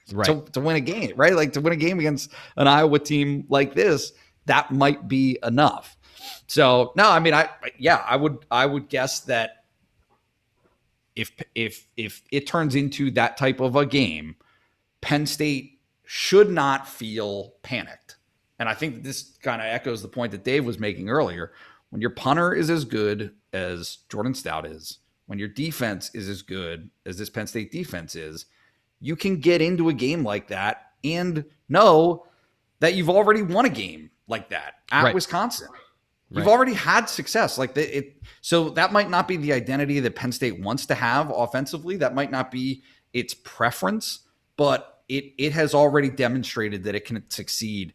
to win a game, right? Like to win a game against an Iowa team like this, that might be enough. So no, I mean, I would guess that if it turns into that type of a game, Penn State should not feel panicked. And I think this kind of echoes the point that Dave was making earlier. When your punter is as good as Jordan Stout is, when your defense is as good as this Penn State defense is, you can get into a game like that and know that you've already won a game like that at Wisconsin. You've already had success. So that might not be the identity that Penn State wants to have offensively. That might not be its preference, but it has already demonstrated that it can succeed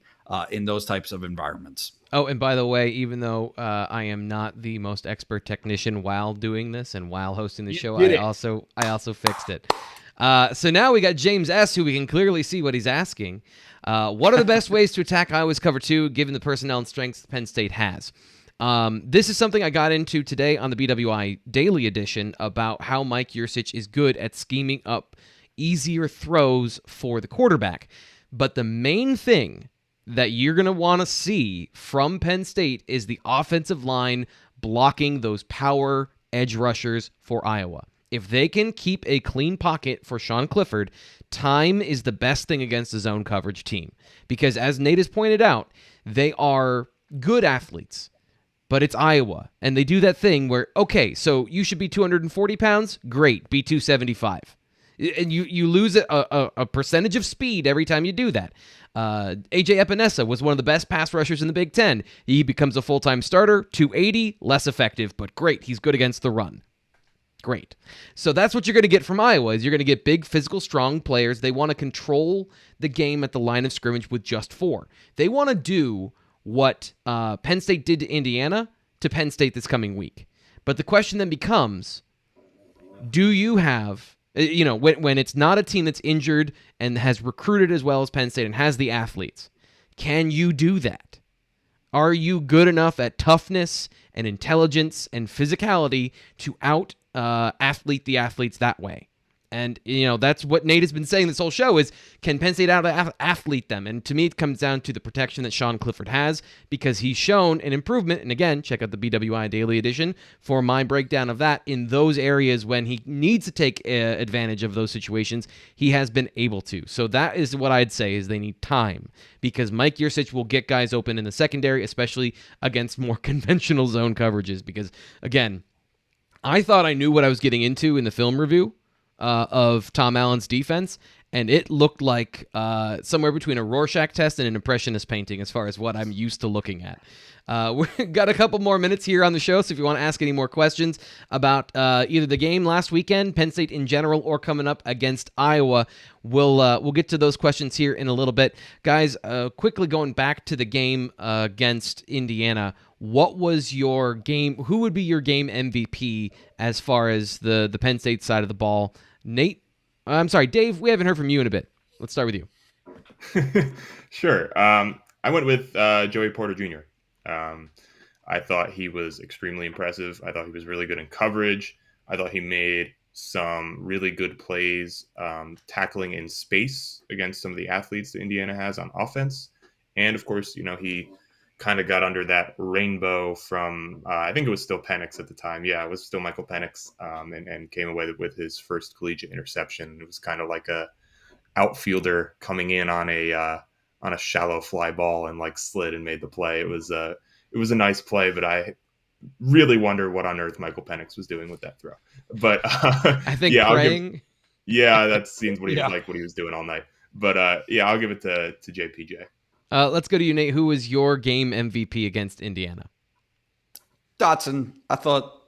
in those types of environments. Oh, and by the way, even though I am not the most expert technician while doing this and while hosting the show, I also fixed it. So now we got James S., who we can clearly see what he's asking. What are the best ways to attack Iowa's cover 2, given the personnel and strengths Penn State has? This is something I got into today on the BWI Daily Edition about how Mike Yurcich is good at scheming up easier throws for the quarterback. But the main thing that you're going to want to see from Penn State is the offensive line blocking those power edge rushers for Iowa. If they can keep a clean pocket for Sean Clifford, time is the best thing against a zone coverage team. Because as Nate has pointed out, they are good athletes, but it's Iowa. And they do that thing where, okay, so you should be 240 pounds? Great, be 275. And you lose a percentage of speed every time you do that. A.J. Epinesa was one of the best pass rushers in the Big Ten. He becomes a full-time starter, 280, less effective, but great. He's good against the run. Great. So that's what you're going to get from Iowa, is you're going to get big, physical, strong players. They want to control the game at the line of scrimmage with just 4. They want to do what Penn State did to Indiana to Penn State this coming week. But the question then becomes, do you have, when it's not a team that's injured and has recruited as well as Penn State and has the athletes, can you do that? Are you good enough at toughness and intelligence and physicality to athlete the athletes that way? And, that's what Nate has been saying this whole show is, can Penn State out-athlete them? And to me, it comes down to the protection that Sean Clifford has, because he's shown an improvement. And again, check out the BWI Daily Edition for my breakdown of that. In those areas when he needs to take advantage of those situations, he has been able to. So that is what I'd say, is they need time, because Mike Yurcich will get guys open in the secondary, especially against more conventional zone coverages. Because, again, I thought I knew what I was getting into in the film review of Tom Allen's defense, and it looked like somewhere between a Rorschach test and an impressionist painting as far as what I'm used to looking at. We've got a couple more minutes here on the show, so if you want to ask any more questions about either the game last weekend, Penn State in general, or coming up against Iowa, we'll get to those questions here in a little bit. Guys, quickly going back to the game against Indiana, what was your game? Who would be your game MVP as far as the Penn State side of the ball? Nate? I'm sorry, Dave, we haven't heard from you in a bit. Let's start with you. Sure. I went with Joey Porter Jr. I thought he was extremely impressive. I thought he was really good in coverage. I thought he made some really good plays tackling in space against some of the athletes that Indiana has on offense. And, of course, he kind of got under that rainbow from, I think it was still Penix at the time. Yeah, it was still Michael Penix, and came away with his first collegiate interception. It was kind of like a outfielder coming in on a shallow fly ball and slid and made the play. It was a nice play, but I really wonder what on earth Michael Penix was doing with that throw. But I think praying. That seems what he what he was doing all night. But I'll give it to JPJ. Let's go to you, Nate. Who was your game MVP against Indiana? Dotson. I thought,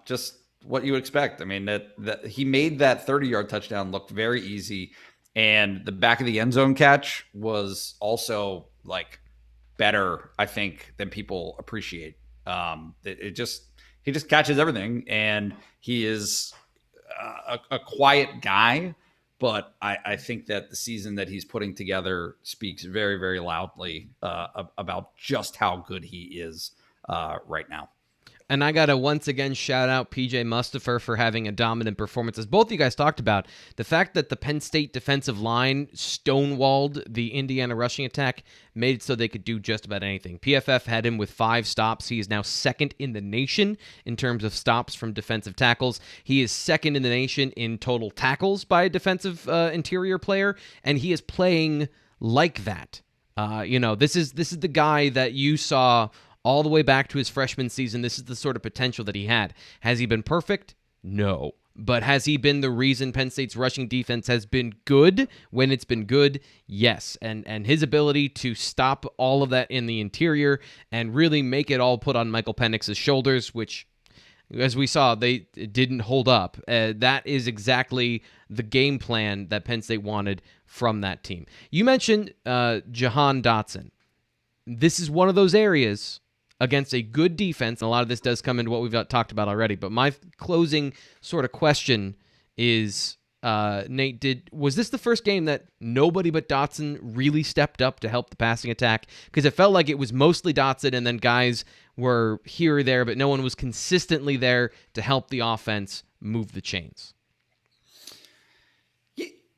just what you would expect. I mean, that he made that 30-yard touchdown look very easy, and the back of the end zone catch was also better, I think, than people appreciate. He just catches everything, and he is a quiet guy. But I think that the season that he's putting together speaks very, very loudly about just how good he is right now. And I got to once again shout out PJ Mustafer for having a dominant performance. As both of you guys talked about, the fact that the Penn State defensive line stonewalled the Indiana rushing attack made it so they could do just about anything. PFF had him with 5 stops. He is now second in the nation in terms of stops from defensive tackles. He is second in the nation in total tackles by a defensive interior player, and he is playing like that. This is the guy that you saw all the way back to his freshman season. This is the sort of potential that he had. Has he been perfect? No. But has he been the reason Penn State's rushing defense has been good when it's been good? Yes. And his ability to stop all of that in the interior and really make it all put on Michael Penix's shoulders, which, as we saw, they didn't hold up. That is exactly the game plan that Penn State wanted from that team. You mentioned Jahan Dotson. This is one of those areas against a good defense, and a lot of this does come into what we've talked about already, but my closing sort of question is, Nate, was this the first game that nobody but Dotson really stepped up to help the passing attack? Because it felt like it was mostly Dotson, and then guys were here or there, but no one was consistently there to help the offense move the chains.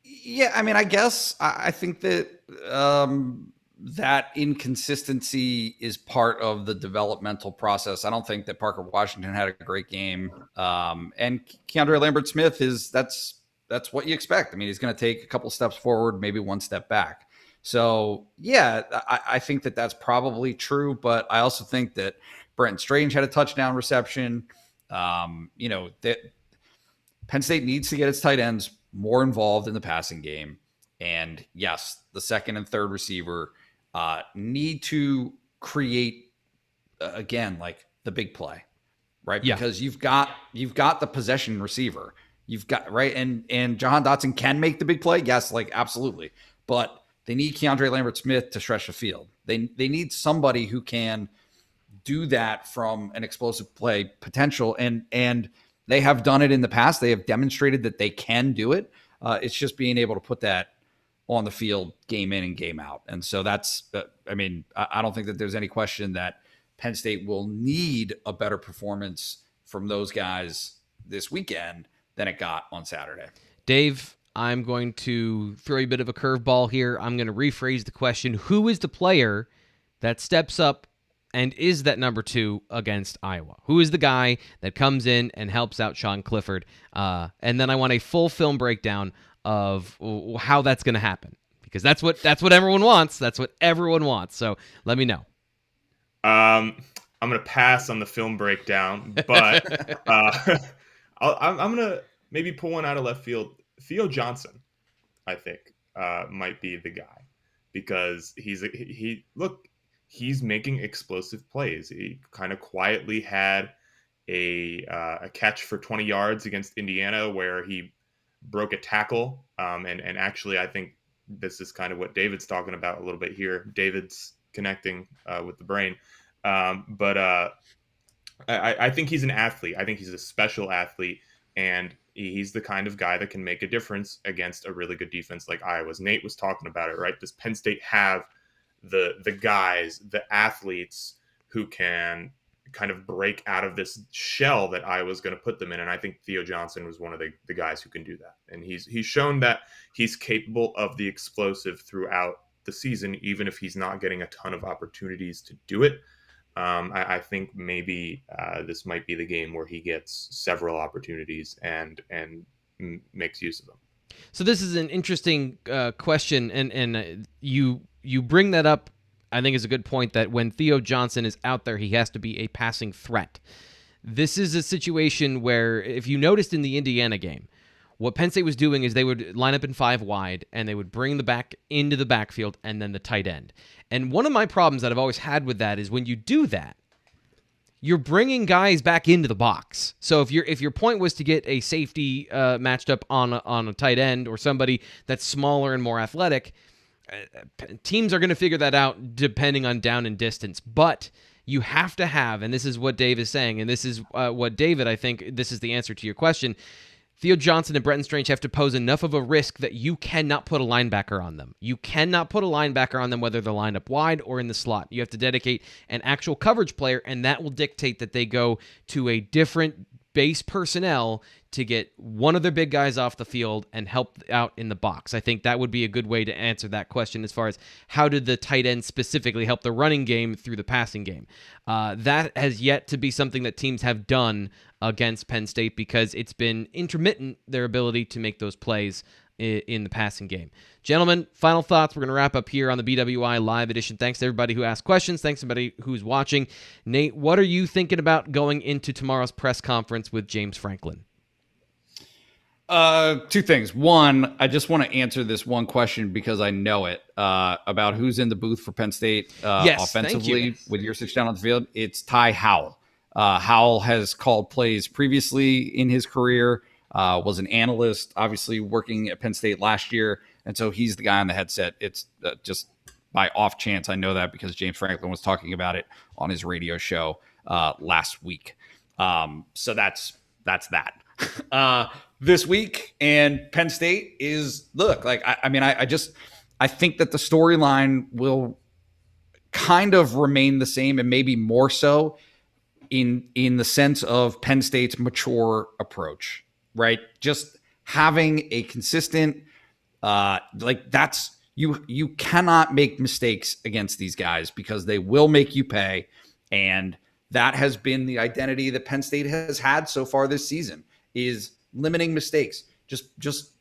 Yeah, I mean, I guess I think that that inconsistency is part of the developmental process. I don't think that Parker Washington had a great game. And Keandre Lambert-Smith that's what you expect. I mean, he's going to take a couple steps forward, maybe one step back. So yeah, I think that that's probably true, but I also think that Brenton Strange had a touchdown reception. That Penn State needs to get its tight ends more involved in the passing game. And yes, the second and third receiver need to create again, like the big play, right? Yeah. Because you've got the possession receiver, you've got right. And Jahan Dotson can make the big play. Yes. Like absolutely. But they need Keandre Lambert-Smith to stretch the field. They need somebody who can do that from an explosive play potential. And they have done it in the past. They have demonstrated that they can do it. It's just being able to put that on the field game in and game out. And so that's, I don't think that there's any question that Penn State will need a better performance from those guys this weekend than it got on Saturday. Dave, I'm going to throw you a bit of a curveball here. I'm going to rephrase the question. Who is the player that steps up and is that number 2 against Iowa? Who is the guy that comes in and helps out Sean Clifford? And then I want a full film breakdown of how that's going to happen, because that's what everyone wants. That's what everyone wants. So let me know. I'm going to pass on the film breakdown, but I'm going to maybe pull one out of left field. Theo Johnson, I think, might be the guy, because he's making explosive plays. He kind of quietly had a catch for 20 yards against Indiana where he broke a tackle. And actually, I think this is kind of what David's talking about a little bit here. David's connecting with the brain. But I think he's an athlete. I think he's a special athlete. And he's the kind of guy that can make a difference against a really good defense like Iowa's. Nate was talking about it, right? Does Penn State have the guys, the athletes who can kind of break out of this shell that Iowa's going to put them in? And I think Theo Johnson was one of the guys who can do that. And he's shown that he's capable of the explosive throughout the season, even if he's not getting a ton of opportunities to do it. I think maybe this might be the game where he gets several opportunities and makes use of them. So this is an interesting question, and you bring that up. I think is a good point that when Theo Johnson is out there, he has to be a passing threat. This is a situation where, if you noticed in the Indiana game, what Penn State was doing is they would line up in 5 wide, and they would bring the back into the backfield and then the tight end. And one of my problems that I've always had with that is when you do that, you're bringing guys back into the box. So if your point was to get a safety matched up on a tight end or somebody that's smaller and more athletic, teams are going to figure that out depending on down and distance, but you have to have, and this is what Dave is saying, and this is what David, I think this is the answer to your question. Theo Johnson and Bretton Strange have to pose enough of a risk that you cannot put a linebacker on them. You cannot put a linebacker on them whether they're lined up wide or in the slot. You have to dedicate an actual coverage player, and that will dictate that they go to a different base personnel to get one of their big guys off the field and help out in the box. I think that would be a good way to answer that question as far as how did the tight end specifically help the running game through the passing game. That has yet to be something that teams have done against Penn State because it's been intermittent, their ability to make those plays in the passing game. Gentlemen, final thoughts. We're going to wrap up here on the BWI Live Edition. Thanks to everybody who asked questions. Thanks to everybody who's watching. Nate, what are you thinking about going into tomorrow's press conference with James Franklin? Two things. One, I just want to answer this one question because I know it, about who's in the booth for Penn State offensively with your 6 down on the field. It's Ty Howell. Howell has called plays previously in his career, was an analyst, obviously working at Penn State last year. And so he's the guy on the headset. It's just by off chance. I know that because James Franklin was talking about it on his radio show last week. So that's that. This week, and Penn State is, look, like, I think that the storyline will kind of remain the same and maybe more so in the sense of Penn State's mature approach, right? Just having a consistent, you cannot make mistakes against these guys because they will make you pay. And that has been the identity that Penn State has had so far this season, is limiting mistakes, just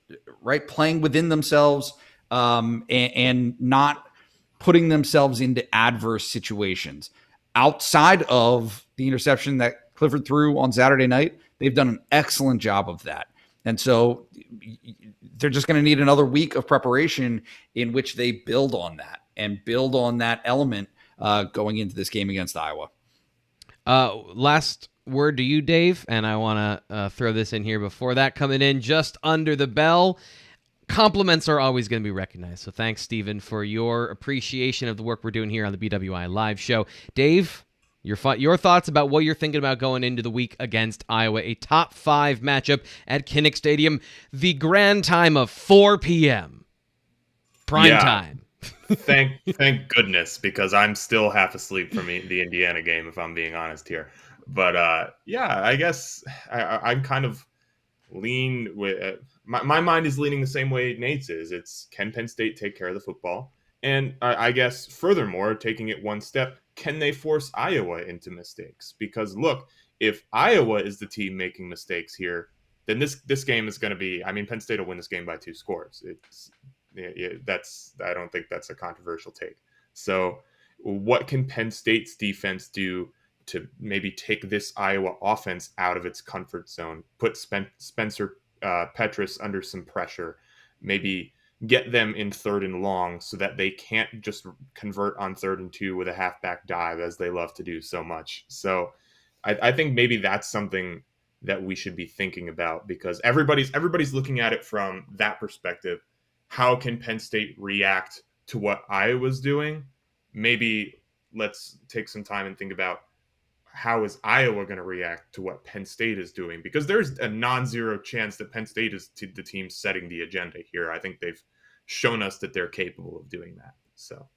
right, playing within themselves, and not putting themselves into adverse situations. Outside of the interception that Clifford threw on Saturday night, they've done an excellent job of that. And so they're just going to need another week of preparation in which they build on that element going into this game against Iowa. Last word to you, Dave, and I want to throw this in here before that, coming in just under the bell. Compliments are always going to be recognized. So thanks, Stephen, for your appreciation of the work we're doing here on the BWI Live show. Dave, your thoughts about what you're thinking about going into the week against Iowa, a top 5 matchup at Kinnick Stadium, the grand time of 4 p.m. Prime time. Thank goodness, because I'm still half asleep from the Indiana game, if I'm being honest here. But I guess I'm kind of lean with my mind is leaning the same way Nate's is. It's, can Penn State take care of the football? And I guess furthermore, taking it one step, can they force Iowa into mistakes? Because look, if Iowa is the team making mistakes here, then this game is going to be, Penn State will win this game by 2 scores. I don't think that's a controversial take. So what can Penn State's defense do to maybe take this Iowa offense out of its comfort zone, put Spencer Petras under some pressure, maybe get them in 3rd and long so that they can't just convert on 3rd and 2 with a halfback dive as they love to do so much. So I think maybe that's something that we should be thinking about, because everybody's looking at it from that perspective. How can Penn State react to what Iowa's doing? Maybe let's take some time and think about, how is Iowa going to react to what Penn State is doing? Because there's a non-zero chance that Penn State is the team setting the agenda here. I think they've shown us that they're capable of doing that. So,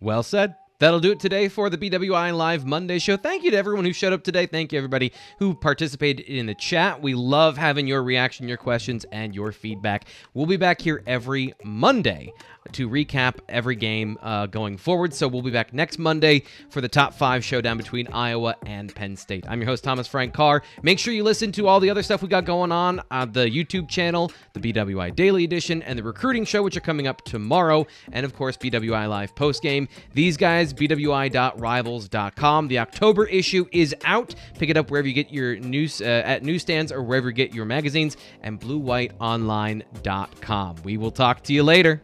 well said. That'll do it today for the BWI Live Monday show. Thank you to everyone who showed up today. Thank you, everybody who participated in the chat. We love having your reaction, your questions, and your feedback. We'll be back here every Monday to recap every game going forward. So we'll be back next Monday for the top 5 showdown between Iowa and Penn State. I'm your host, Thomas Frank Carr. Make sure you listen to all the other stuff we got going on the YouTube channel, the BWI Daily Edition, and the recruiting show, which are coming up tomorrow, and of course, BWI Live postgame. These guys, BWI.rivals.com. The October issue is out. Pick it up wherever you get your news at newsstands or wherever you get your magazines, and BlueWhiteOnline.com. We will talk to you later.